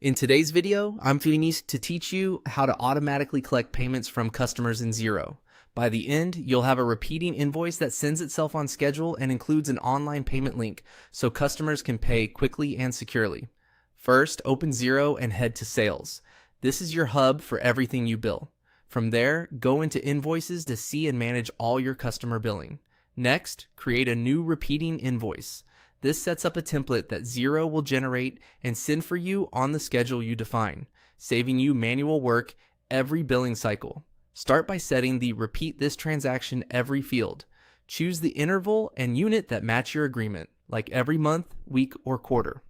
In today's video, I'm finished to teach you how to automatically collect payments from customers in Xero. By the end, you'll have a repeating invoice that sends itself on schedule and includes an online payment link so customers can pay quickly and securely. First, open Xero and head to Sales. This is your hub for everything you bill. From there, go into Invoices to see and manage all your customer billing. Next, create a new repeating invoice. This sets up a template that Xero will generate and send for you on the schedule you define, saving you manual work every billing cycle. Start by setting the repeat this transaction every field. Choose the interval and unit that match your agreement, like every month, week, or quarter.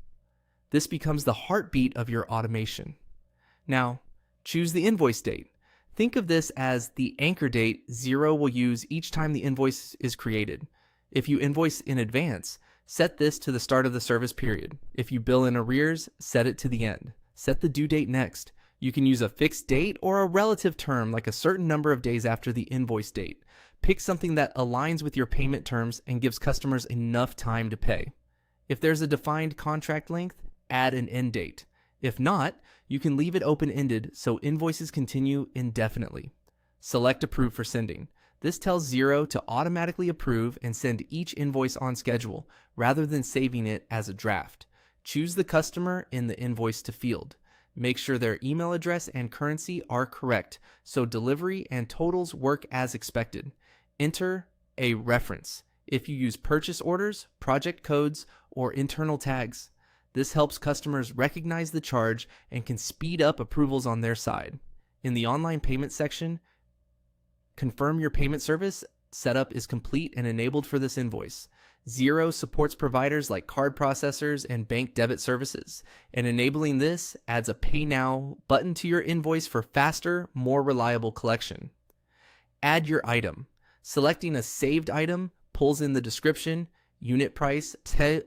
This becomes the heartbeat of your automation. Now, choose the invoice date. Think of this as the anchor date Xero will use each time the invoice is created. If you invoice in advance, set this to the start of the service period. If you bill in arrears, set it to the end. Set the due date next. You can use a fixed date or a relative term like a certain number of days after the invoice date. Pick something that aligns with your payment terms and gives customers enough time to pay. If there's a defined contract length, add an end date. If not, you can leave it open-ended so invoices continue indefinitely. Select Approve for sending. This tells Xero to automatically approve and send each invoice on schedule, rather than saving it as a draft. Choose the customer in the invoice to field. Make sure their email address and currency are correct, so delivery and totals work as expected. Enter a reference if you use purchase orders, project codes, or internal tags. This helps customers recognize the charge and can speed up approvals on their side. In the online payment section, confirm your payment service setup is complete and enabled for this invoice. Xero supports providers like card processors and bank debit services, and enabling this adds a Pay Now button to your invoice for faster, more reliable collection. Add your item. Selecting a saved item pulls in the description, unit price,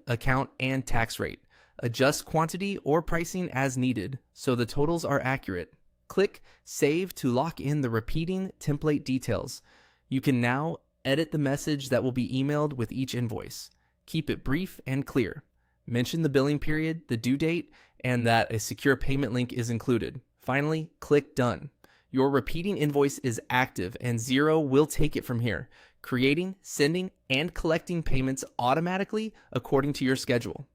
account, and tax rate. Adjust quantity or pricing as needed so the totals are accurate. Click Save to lock in the repeating template details. You can now edit the message that will be emailed with each invoice. Keep it brief and clear. Mention the billing period, the due date, and that a secure payment link is included. Finally, click Done. Your repeating invoice is active and Xero will take it from here, creating, sending, and collecting payments automatically according to your schedule.